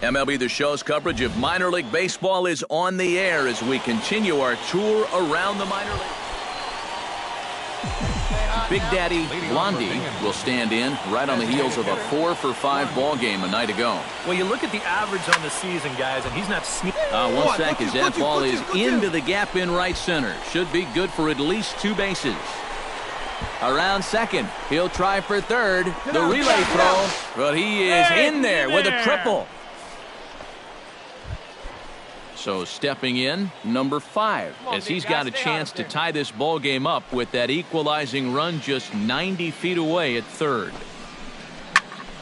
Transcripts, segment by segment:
MLB The Show's coverage of minor league baseball is on the air as we continue our tour around the minor league. Big Daddy Blondie will stand in right on the heels of a 4-for-5 ball game a night ago. Well, you look at the average on the season, guys, and he's not sneaking. One sec as that ball is into the gap in right center. Should be good for at least 2 bases. Around second, he'll try for third. The relay throw, but he is in there with a triple. So stepping in, number 5, as he's got a chance to tie this ball game up with that equalizing run just 90 feet away at third.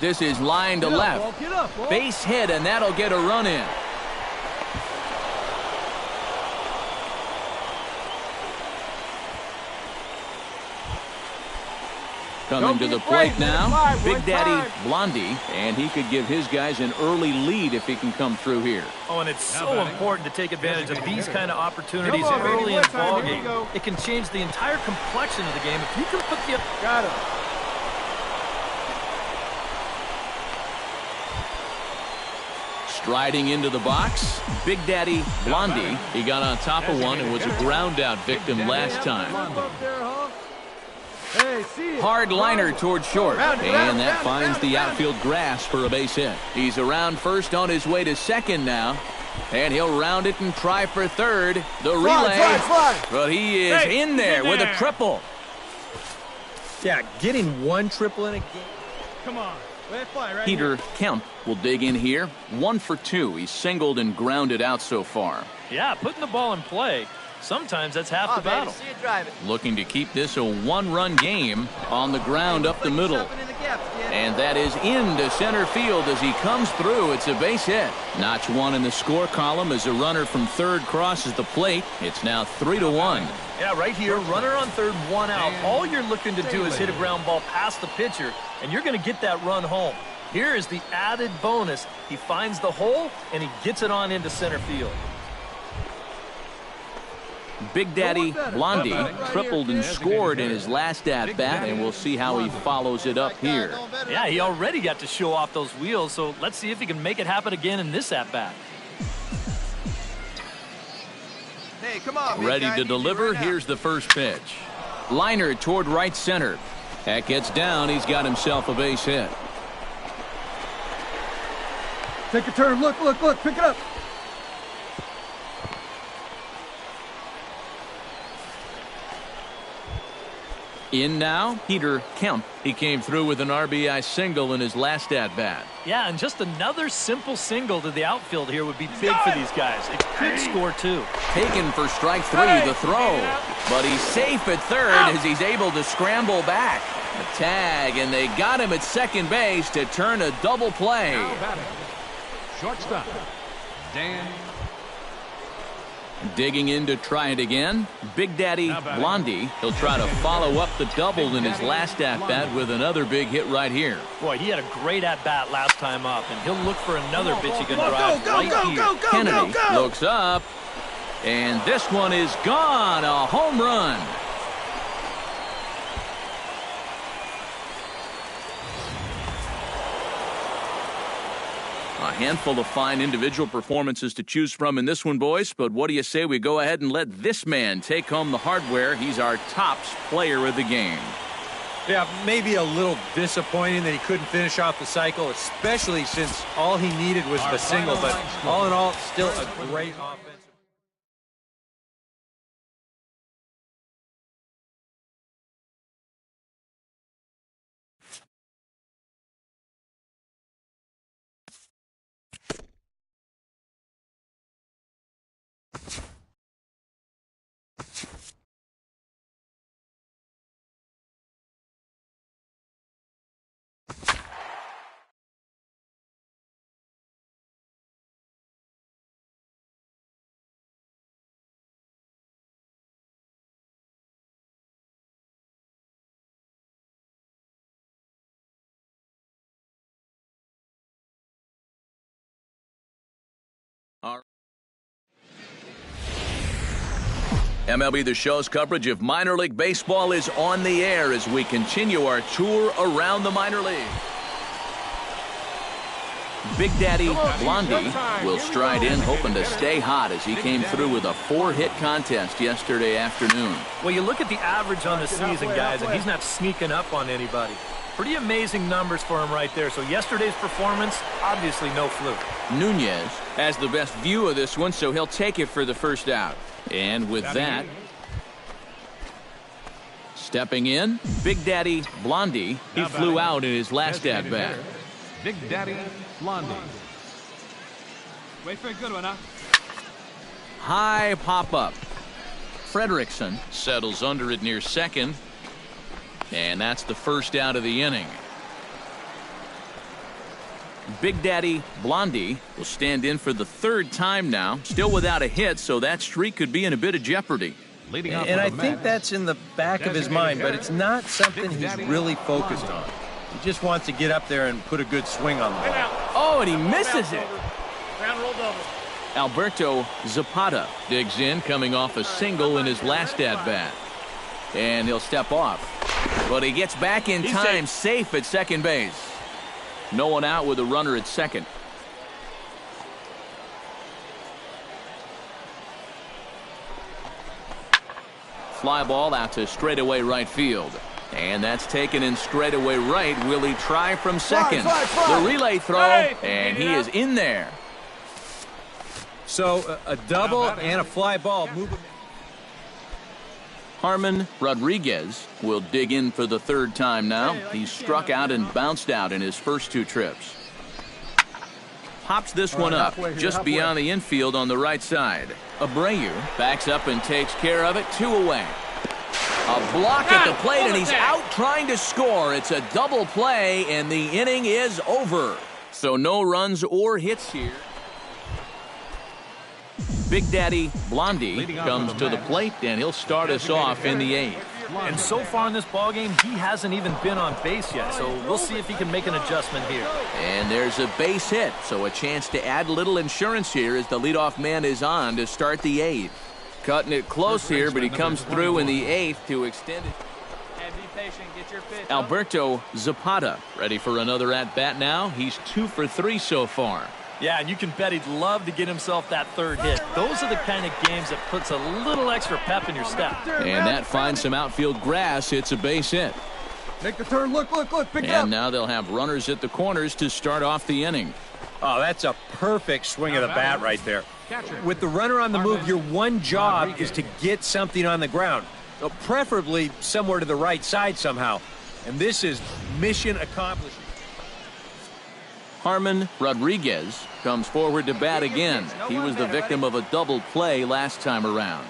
This is line to left. Base hit, and that'll get a run in. Coming to the plate now, Big Daddy Blondie, and he could give his guys an early lead if he can come through here. Oh, and it's so important to take advantage of these kind of opportunities early in the ball game. It can change the entire complexion of the game if you can put the... Got him. Striding into the box, Big Daddy Blondie. He got on top of one and was a ground out victim last time. Hard liner towards short, and that finds the outfield grass for a base hit. He's around first on his way to second now, and he'll round it and try for third. The relay, but he is in there with a triple. Yeah, getting 1 triple in a game. Come on. Peter Kemp will dig in here. 1 for 2. He's singled and grounded out so far. Yeah, putting the ball in play. Sometimes that's half the battle. Looking to keep this a 1-run game on the ground up the middle. And that is into center field as he comes through. It's a base hit. Notch 1 in the score column as a runner from third crosses the plate. It's now 3-1. Yeah, right here, runner on third, 1 out. All you're looking to do is hit a ground ball past the pitcher, and you're going to get that run home. Here is the added bonus. He finds the hole, and he gets it on into center field. Big Daddy Blondie tripled and scored in his last at-bat, and we'll see how he follows it up here. Yeah, he already got to show off those wheels, so let's see if he can make it happen again in this at-bat. Hey, come on, ready to deliver. Here's the first pitch. Liner toward right center. That gets down. He's got himself a base hit. Take a turn. Look, pick it up. In now, Peter Kemp. He came through with an RBI single in his last at-bat. Yeah, and just another simple single to the outfield here would be big for these guys. It could score 2. Taken for strike 3, the throw. But he's safe at third as he's able to scramble back. A tag, and they got him at second base to turn a double play. Shortstop, Dan. Digging in to try it again, Big Daddy Blondie. He'll try to follow up the double in his last at-bat with another big hit right here. Boy, he had a great at-bat last time up, and he'll look for another pitch he can drive right here. Kennedy looks up, and this one is gone. A home run. A handful of fine individual performances to choose from in this one, boys. But what do you say we go ahead and let this man take home the hardware? He's our tops player of the game. Yeah, maybe a little disappointing that he couldn't finish off the cycle, especially since all he needed was the single. But all in all, still a great offense. MLB The Show's coverage of minor league baseball is on the air as we continue our tour around the minor league. Big Daddy Blondie will stride in, hoping to stay hot as he came through with a 4-hit contest yesterday afternoon. Well, you look at the average on the season, guys, and he's not sneaking up on anybody. Pretty amazing numbers for him right there. So yesterday's performance, obviously no fluke. Nunez has the best view of this one, so he'll take it for the first out. And with that, stepping in, Big Daddy Blondie. He flew out in his last at-bat. Big Daddy Blondie. Wait for a good one, huh? High pop-up. Frederickson settles under it near second. And that's the first out of the inning. Big Daddy Blondie will stand in for the third time now. Still without a hit, so that streak could be in a bit of jeopardy. And I think that's in the back of his mind, but it's not something he's really focused on. He just wants to get up there and put a good swing on the ball. Oh, and he misses it. Alberto Zapata digs in, coming off a single in his last at-bat. And he'll step off. But he gets back in time, safe at second base. No one out with a runner at second. Fly ball out to straightaway right field. And that's taken in straightaway right. Will he try from second? The relay throw, and he is in there. So a double and a fly ball. Move him. Harman Rodriguez will dig in for the third time now. He's struck out and bounced out in his first two trips. Pops this one up just beyond the infield on the right side. Abreu backs up and takes care of it. 2 away. A block at the plate, and he's out trying to score. It's a double play, and the inning is over. So no runs or hits here. Big Daddy Blondie comes to the plate, and he'll start us off in the 8th. And so far in this ballgame, he hasn't even been on base yet, so we'll see if he can make an adjustment here. And there's a base hit, so a chance to add a little insurance here as the leadoff man is on to start the 8th. Cutting it close here, but he comes through in the 8th to extend it. Alberto Zapata ready for another at-bat now. He's 2 for 3 so far. Yeah, and you can bet he'd love to get himself that third hit. Those are the kind of games that puts a little extra pep in your step. And that finds some outfield grass. It's a base hit. Make the turn. Look, pick it up. And now they'll have runners at the corners to start off the inning. Oh, that's a perfect swing of the bat right there. With the runner on the move, your one job is to get something on the ground, preferably somewhere to the right side somehow. And this is mission accomplished. Harman Rodriguez comes forward to bat again. He was the victim of a double play last time around.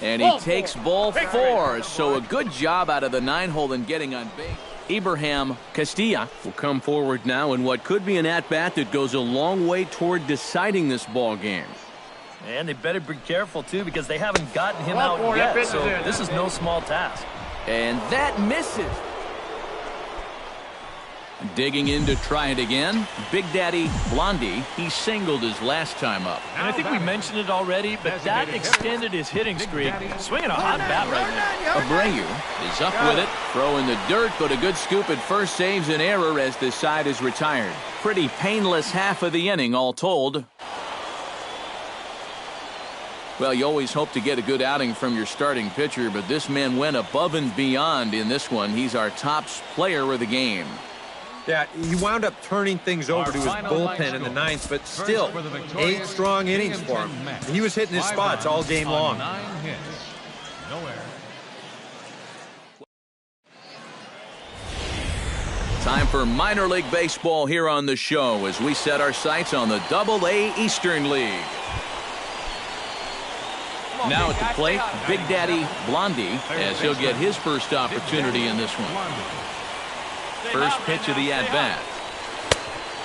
And he takes ball 4, so a good job out of the 9-hole in getting on base. Abraham Castilla will come forward now in what could be an at-bat that goes a long way toward deciding this ball game. And they better be careful, too, because they haven't gotten him out yet, so this is no small task. And that misses. Digging in to try it again. Big Daddy Blondie, he singled his last time up. And I think we mentioned it already, but that extended his hitting streak. Swinging a hot bat right now. Abreu is up with it. Throw in the dirt, but a good scoop at first saves an error as the side is retired. Pretty painless half of the inning, all told. Well, you always hope to get a good outing from your starting pitcher, but this man went above and beyond in this one. He's our top player of the game. Yeah, he wound up turning things over to his bullpen in the 9th, but still, 8 strong innings for him. He was hitting his spots all game long. 9 hits. No error. Time for minor league baseball here on the show as we set our sights on the Double-A Eastern League. Now at the plate, Big Daddy Blondie, as he'll get his first opportunity in this one. First pitch of the at-bat.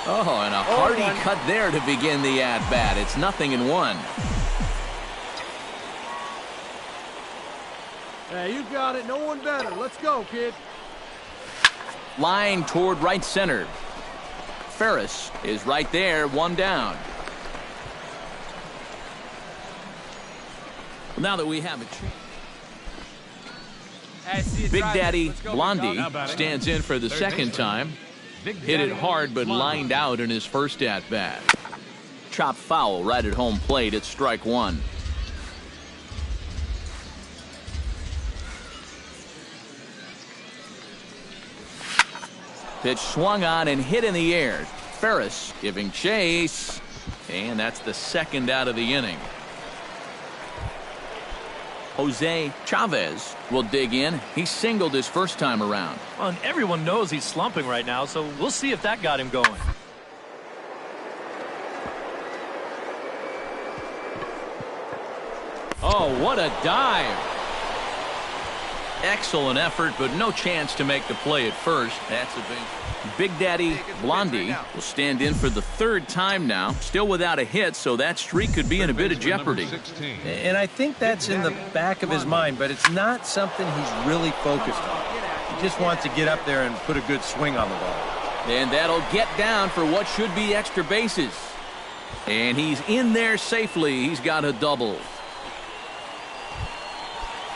Oh, and a hearty cut there to begin the at-bat. It's 0-1. Hey, you got it. No one better. Let's go, kid. Line toward right center. Ferris is right there, 1 down. Now that we have a chance. Big Daddy Blondie stands in for the second time. Hit it hard but lined out in his first at-bat. Chopped foul right at home plate. It's strike one. Pitch swung on and hit in the air. Ferris giving chase. And that's the second out of the inning. Jose Chavez will dig in. He singled his first time around. Well, and everyone knows he's slumping right now, so we'll see if that got him going. Oh, what a dive. Excellent effort, but no chance to make the play at first. That's a Big Daddy Blondie will stand in for the third time now. Still without a hit, so that streak could be in a bit of jeopardy. And I think that's in the back of his mind, but it's not something he's really focused on. He just wants to get up there and put a good swing on the ball. And that'll get down for what should be extra bases. And he's in there safely. He's got a double.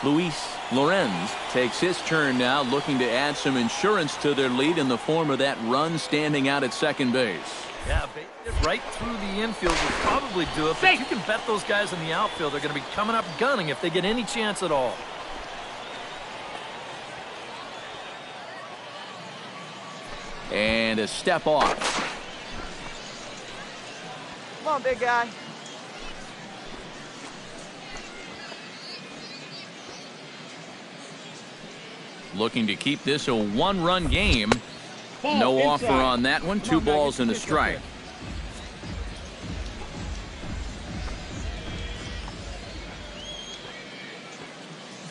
Luis Lorenz takes his turn now, looking to add some insurance to their lead in the form of that run standing out at second base. Yeah, right through the infield would probably do it, but you can bet those guys in the outfield are going to be coming up gunning if they get any chance at all. And a step off. Come on, big guy. Looking to keep this a one-run game. No offer on that one. 2 balls and a strike.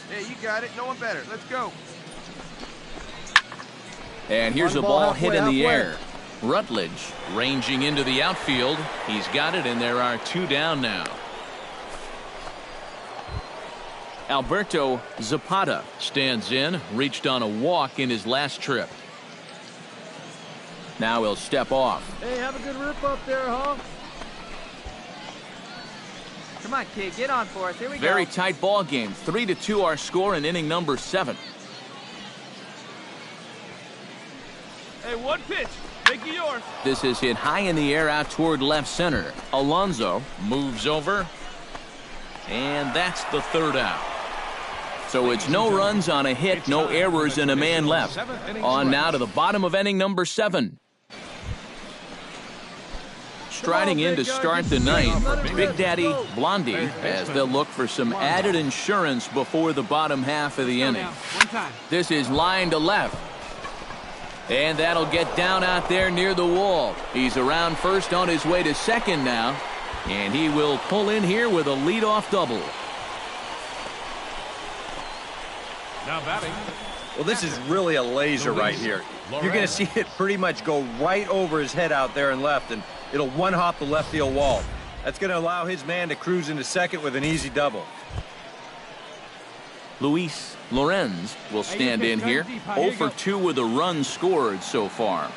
Hey, you got it. No one better. Let's go. And here's a ball hit in the air. Rutledge ranging into the outfield. He's got it, and there are 2 down now. Alberto Zapata stands in, reached on a walk in his last trip. Now he'll step off. Hey, have a good rip up there, huh? Come on, kid, get on for us. Here we go. Very tight ball game. 3-2 our score in inning number 7. Hey, one pitch. Make it yours. This is hit high in the air out toward left center. Alonso moves over. And that's the 3rd out. So it's no runs on a hit, no errors, and a man left. On now to the bottom of inning number 7. Striding in to start the ninth, Big Daddy Blondie, as they'll look for some added insurance before the bottom half of the inning. This is line to left. And that'll get down out there near the wall. He's around first on his way to second now. And he will pull in here with a leadoff double. Now batting. Well, this is really a laser right here. You're going to see it pretty much go right over his head out there and left, and it'll one-hop the left field wall. That's going to allow his man to cruise into second with an easy double. Luis Lorenz will stand in here. 0 for 2 with a run scored so far.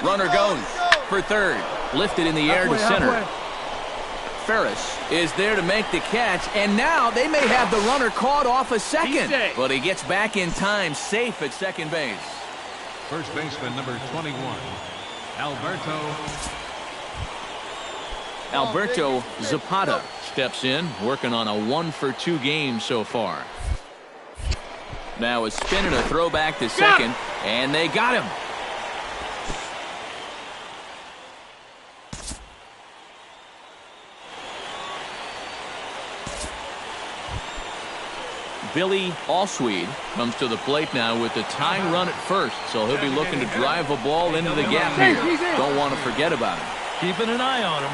Runner goes for third. Lifted in the air to center. Ferris is there to make the catch, and now they may have the runner caught off a second, but he gets back in time, safe at second base. First baseman number 21, Alberto Zapata steps in, working on a 1 for 2 game so far. Now a spin and a throw back to second, and they got him. Billy Allsweed comes to the plate now with the tying run at first, so he'll be looking to drive a ball into the gap here. Don't want to forget about him. Keeping an eye on him.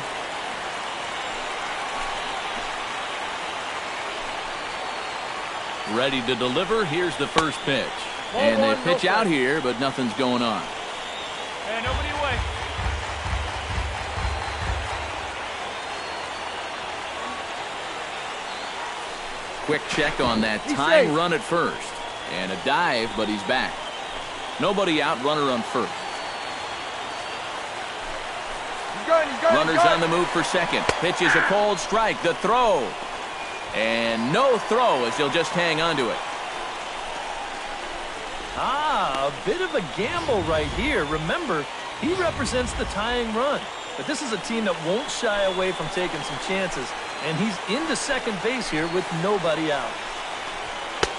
Ready to deliver. Here's the first pitch. And they pitch out here, but nothing's going on. Hey, nobody away. Quick check on that tying run at first. And a dive, but he's back. Nobody out, runner on first. Runners on the move for second. Pitch is a cold strike. The throw. And no throw as he'll just hang on to it. A bit of a gamble right here. Remember, he represents the tying run. But this is a team that won't shy away from taking some chances. And he's into second base here with nobody out.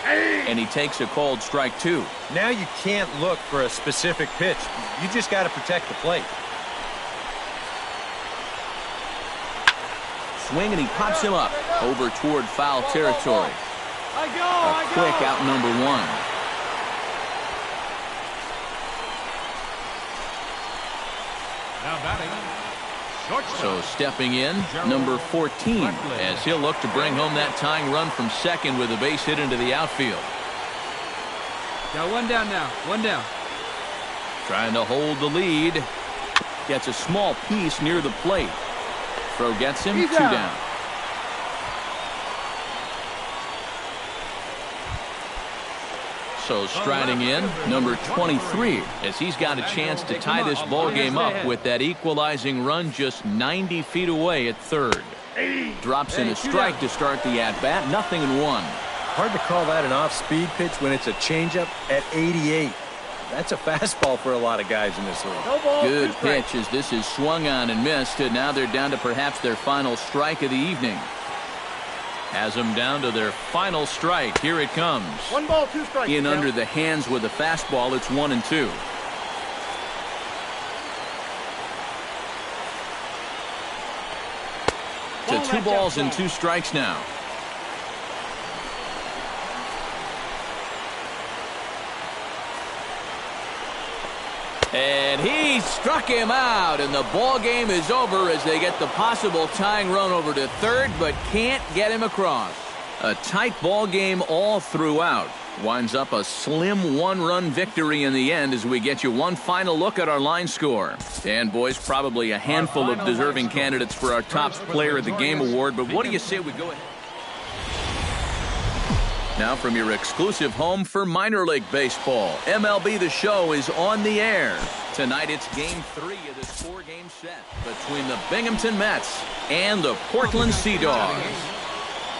And he takes a called strike 2. Now you can't look for a specific pitch. You just got to protect the plate. Swing, and he pops him up over toward foul territory. A quick out number 1. Now batting. So stepping in, number 14, as he'll look to bring home that tying run from second with a base hit into the outfield. Got one down now. One down. Trying to hold the lead. Gets a small piece near the plate. Throw gets him, 2 down. So striding in, number 23, as he's got a chance to tie this ball game up with that equalizing run just 90 feet away at third. Drops in a strike to start the at-bat, 0-1. Hard to call that an off-speed pitch when it's a changeup at 88. That's a fastball for a lot of guys in this league. Good pitch as this is swung on and missed, and now they're down to perhaps their final strike of the evening. Has them down to their final strike. Here it comes. 1 ball, 2 strikes. In under the hands with a fastball, it's 1-2. To 2 balls and 2 strikes now. And he struck him out, and the ball game is over as they get the possible tying run over to third, but can't get him across. A tight ball game all throughout. Winds up a slim 1-run victory in the end as we get you one final look at our line score. And boys, probably a handful of deserving candidates for our top player of the game award, but what do you say we go ahead? Now from your exclusive home for minor league baseball, MLB The Show is on the air. Tonight it's Game 3 of this 4-game set between the Binghamton Mets and the Portland Sea Dogs.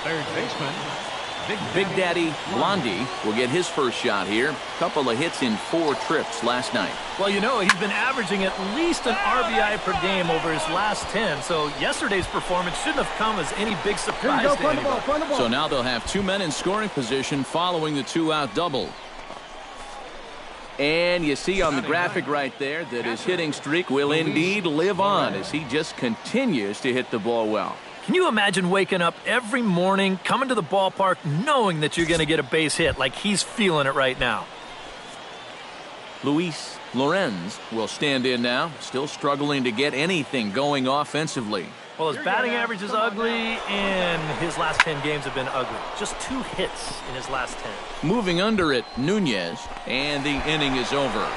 Third baseman, Big Daddy Blondie will get his first shot here. Couple of hits in 4 trips last night. Well, you know, he's been averaging at least an RBI per game over his last 10, so yesterday's performance shouldn't have come as any big surprise to anybody. So now they'll have 2 men in scoring position following the 2-out double. And you see on the graphic right there that his hitting streak will indeed live on as he just continues to hit the ball well. Can you imagine waking up every morning, coming to the ballpark, knowing that you're going to get a base hit like he's feeling it right now? Luis Lorenz will stand in now, still struggling to get anything going offensively. Well, his batting average is ugly, and his last 10 games have been ugly. Just 2 hits in his last 10. Moving under it, Nunez, and the inning is over.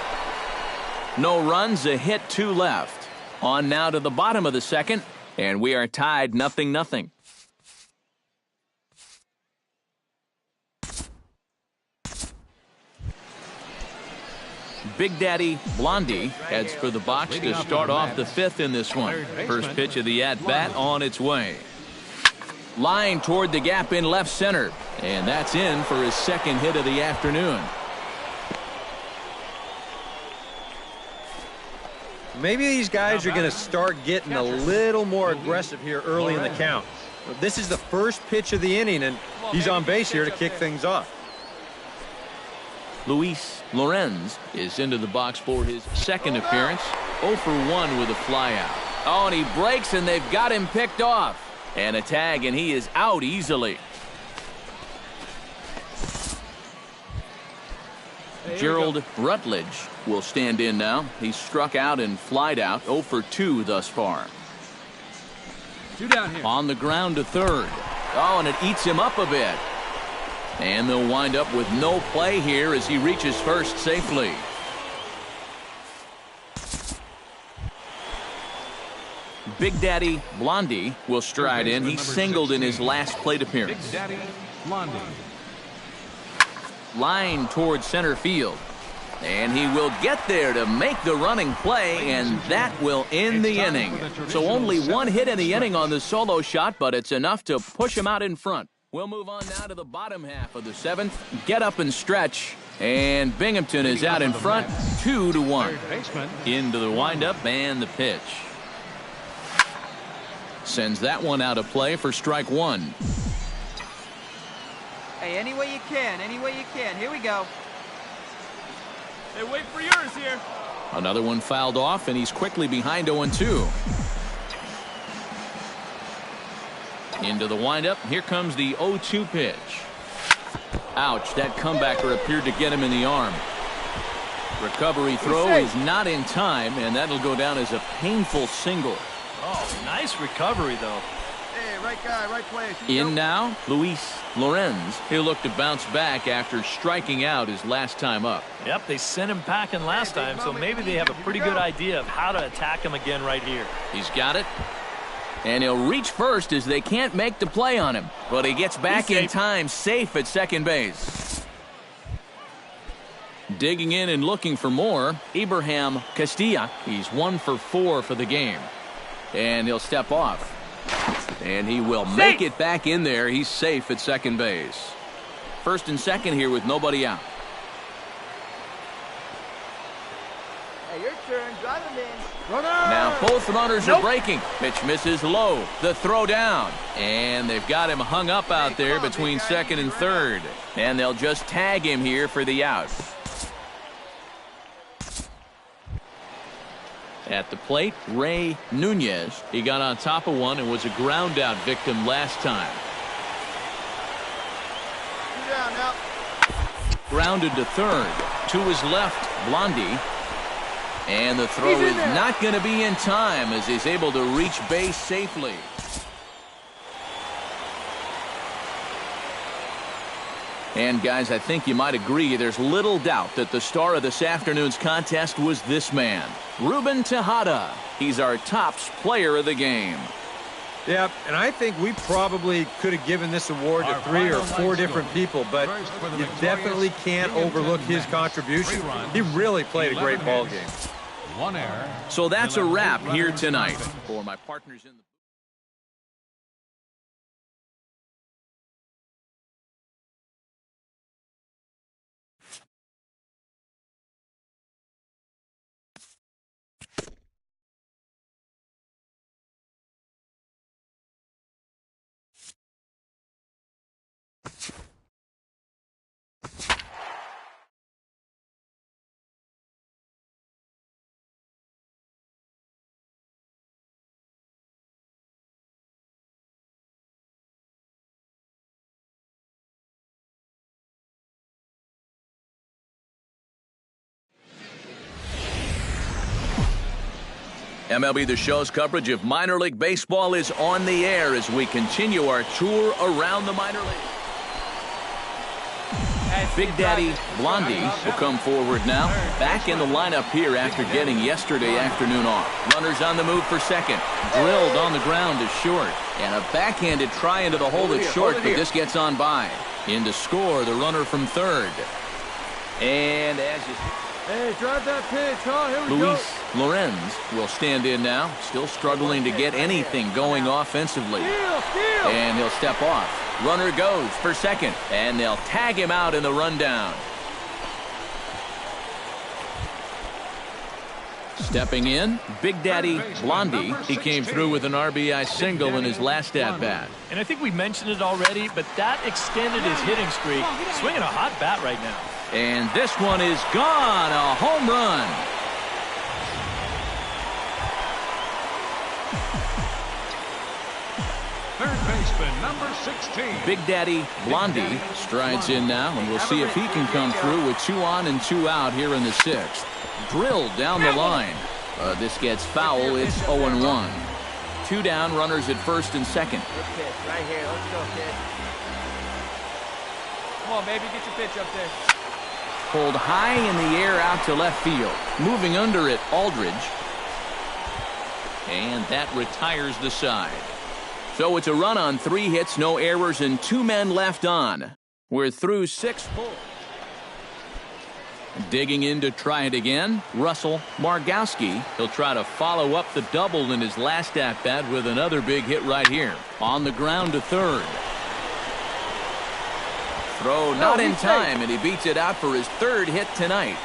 No runs, a hit, 2 left. On now to the bottom of the second. And we are tied 0-0. Big Daddy Blondie heads for the box to start off the 5th in this one. First pitch of the at-bat on its way. Line toward the gap in left center. And that's in for his 2nd hit of the afternoon. Maybe these guys are going to start getting a little more aggressive here early in the count. This is the first pitch of the inning, and he's on base here to kick things off. Luis Lorenz is into the box for his 2nd appearance. 0 for 1 with a flyout. Oh, and he breaks, and they've got him picked off. And a tag, and he is out easily. Gerald Rutledge will stand in now. He's struck out and flied out. 0 for 2 thus far. 2 down here. On the ground to third. Oh, and it eats him up a bit. And they'll wind up with no play here as he reaches first safely. Big Daddy Blondie will stride in. He singled in his last plate appearance. Big Daddy Blondie. Line towards center field. And he will get there to make the running play, and that will end the inning. So only 1 hit in the inning on the solo shot, but it's enough to push him out in front. We'll move on now to the bottom half of the 7th. Get up and stretch. And Binghamton is out in front, 2-1. Into the windup and the pitch. Sends that one out of play for strike 1. Hey, any way you can, any way you can. Here we go. Hey, wait for yours here. Another one fouled off, and he's quickly behind 0-2. Into the windup. Here comes the 0-2 pitch. Ouch, that comebacker appeared to get him in the arm. Recovery throw is not in time, and that'll go down as a painful single. Oh, nice recovery, though. Hey, right guy, right place. In now, Luis Lorenz. He'll look to bounce back after striking out his last time up. Yep, they sent him packing last time, so maybe they have a pretty good idea of how to attack him again right here. He's got it. And he'll reach first as they can't make the play on him. But he gets back in time, safe at second base. Digging in and looking for more, Abraham Castilla. He's 1 for 4 for the game. And he'll step off. And he will make it back in there. He's safe at second base. First and second here with nobody out. Hey, your turn. Drive him in. Now both runners are breaking. Pitch misses low. The throw down. And they've got him hung up out there between second and third. And they'll just tag him here for the out. At the plate, Ray Nunez. He got on top of one and was a ground out victim last time. Grounded to third. To his left, Blondie. And the throw is not going to be in time as he's able to reach base safely. And guys, I think you might agree there's little doubt that the star of this afternoon's contest was this man, Ruben Tejada. He's our tops player of the game. Yeah, and I think we probably could have given this award to 3 or 4 different people, but you definitely can't overlook his contribution. He really played a great ball game. 1 error. So that's a wrap here tonight. For my partners in the MLB The Show's coverage of minor league baseball is on the air as we continue our tour around the minor league. Big Daddy Blondie will come forward now. Back in the lineup here after getting yesterday afternoon off. Runners on the move for second. Drilled on the ground to short. And a backhanded try into the hole at short, but this gets on by. In to score, the runner from third. And as you... Hey, drive that pitch, huh? Here we go. Luis Lorenz will stand in now, still struggling to get anything going offensively. And he'll step off. Runner goes for second, and they'll tag him out in the rundown. Stepping in, Big Daddy Blondie. He came through with an RBI single in his last at-bat. And I think we mentioned it already, but that extended his hitting streak. Swinging a hot bat right now. And this one is gone, a home run. Third baseman, number 16. Big Daddy Blondie strides in now, and we'll see if he can come through with 2 on and 2 out here in the 6th. Drilled down the line. This gets foul. It's 0-1. 2 down, runners at first and second. Good pitch, right here. Let's go, kid. Come on, baby, get your pitch up there. Pulled high in the air out to left field. Moving under it, Aldridge. And that retires the side. So it's a run on 3 hits, no errors, and 2 men left on. We're through 6 full. Digging in to try it again, Russell Margowski. He'll try to follow up the double in his last at-bat with another big hit right here. On the ground to third. Throw not in time, and he beats it out for his third hit tonight.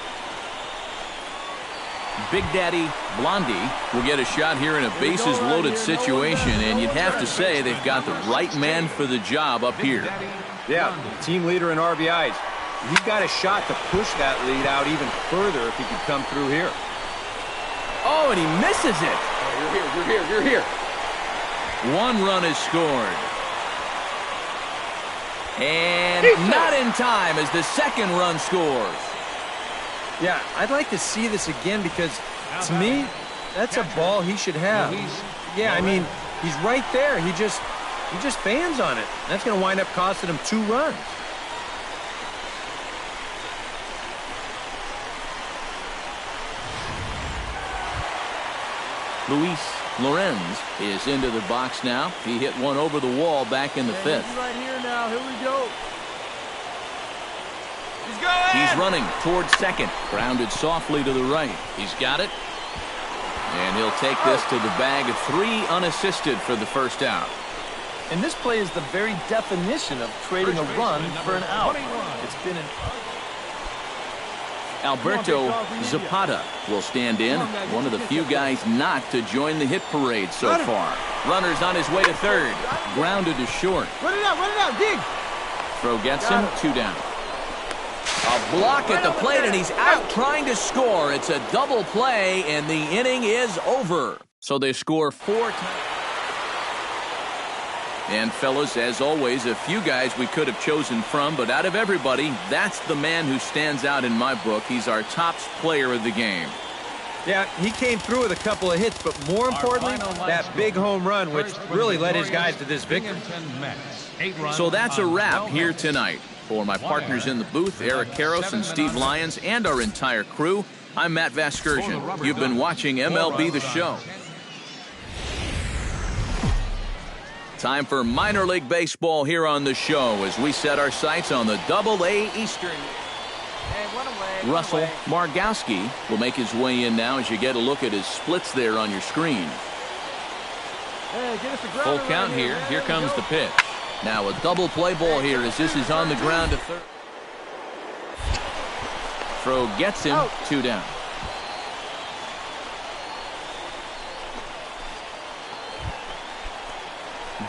Big Daddy Blondie will get a shot here in a bases-loaded situation, and you'd have to say they've got the right man for the job up here. Yeah, team leader in RBIs. He's got a shot to push that lead out even further if he could come through here. Oh, and he misses it. Oh, you're here. One run is scored. And not in time as the second run scores. Yeah, I'd like to see this again because, to me, that's a ball he should have. Yeah, I mean, he's right there. He just fans on it. That's going to wind up costing him 2 runs. Luis Lorenz is into the box now. He hit one over the wall back in the 5th. Right here now. Here we go. He's going! He's running towards second. Grounded softly to the right. He's got it. And he'll take this to the bag of 3 unassisted for the first out. And this play is the very definition of trading a run for an out. It's been an... Alberto Zapata will stand in. One of the few guys not to join the hit parade so far. Runner's on his way to third. Grounded to short. Run it out, dig! Throw gets him, 2 down. A block at the plate, and he's out trying to score. It's a double play, and the inning is over. So they score 4 times. And, fellas, as always, a few guys we could have chosen from, but out of everybody, that's the man who stands out in my book. He's our top player of the game. Yeah, he came through with a couple of hits, but more importantly, that big home run, which really led his guys to this victory. So that's a wrap here tonight. For my partners in the booth, Eric Karros and Steve Lyons, and our entire crew, I'm Matt Vasgersian. You've been watching MLB The Show. Time for minor league baseball here on the show as we set our sights on the Double-A Eastern. Russell Margowski will make his way in now as you get a look at his splits there on your screen. Full count here. Here comes the pitch. Now a double play ball here as this is on the ground to third. Throw gets him, 2 down.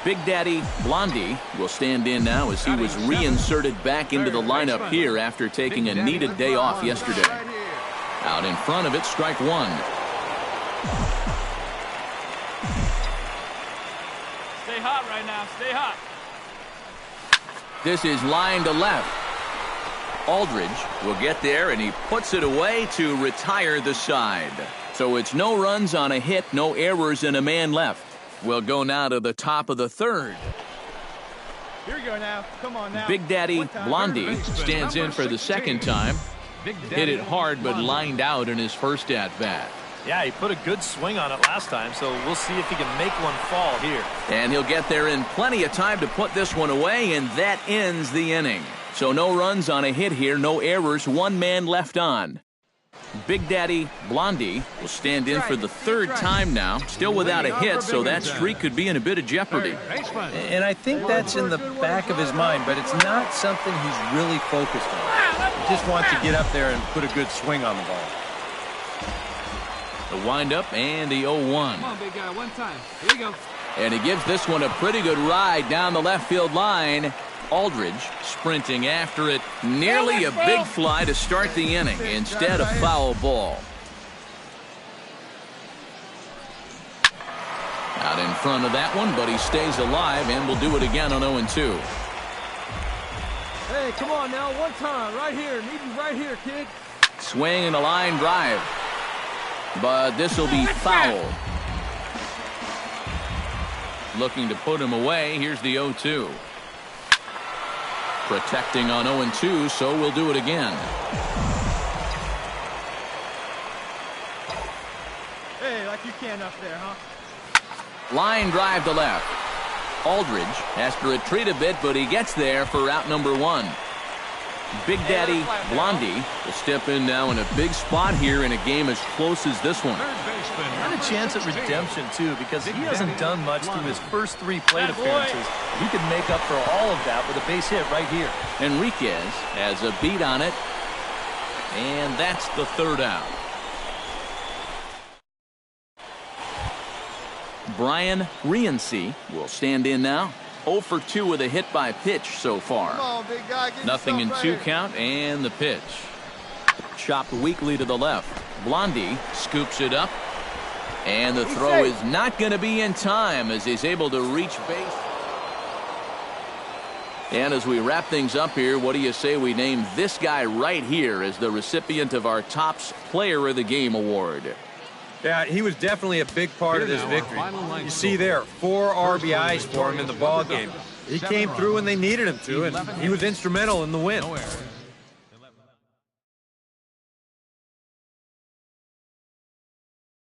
Big Daddy Blondie will stand in now as he was reinserted back into the lineup here after taking a needed day off yesterday. Out in front of it, strike 1. Stay hot right now. Stay hot. This is line to left. Aldridge will get there, and he puts it away to retire the side. So it's no runs on a hit, no errors, and a man left. We'll go now to the top of the 3rd. Here we go now. Come on now. Big Daddy Blondie stands in for the 2nd time. Hit it hard, but lined out in his first at-bat. Yeah, he put a good swing on it last time, so we'll see if he can make one fall here. And he'll get there in plenty of time to put this one away, and that ends the inning. So no runs on a hit here, no errors, 1 man left on. Big Daddy Blondie will stand in for the 3rd time now, still without a hit, so that streak could be in a bit of jeopardy. And I think that's in the back of his mind, but it's not something he's really focused on. He just wants to get up there and put a good swing on the ball. The windup and the 0-1. Come on, big guy, one time. Here we go. And he gives this one a pretty good ride down the left field line. Aldridge sprinting after it. Nearly a big fly to start the inning. Instead, a foul ball. Out in front of that one, but he stays alive and will do it again on 0-2. Hey, come on now. One time. Right here. Need you right here, kid. Swing and a line drive. But this will be foul. Looking to put him away. Here's the 0-2. Protecting on 0-2, so we'll do it again. Hey, like you can up there, huh? Line drive to left. Aldridge has to retreat a bit, but he gets there for out number 1. Big Daddy Blondie will step in now in a big spot here in a game as close as this one. And a chance at redemption, too, because he hasn't done much through his first 3 plate appearances. He could make up for all of that with a base hit right here. Enriquez has a beat on it, and that's the 3rd out. Brian Rienzi will stand in now. 0 for 2 with a hit by pitch so far. Come on, big guy, get Nothing in yourself 2 ready. count, and the pitch. Chopped weakly to the left. Blondie scoops it up, and the throw is not going to be in time as he's able to reach base. And as we wrap things up here, what do you say we name this guy right here as the recipient of our Topps Player of the Game award? Yeah, he was definitely a big part of this victory. You see there, 4 RBIs for him in the ball game. He came through when they needed him to, and he was instrumental in the win.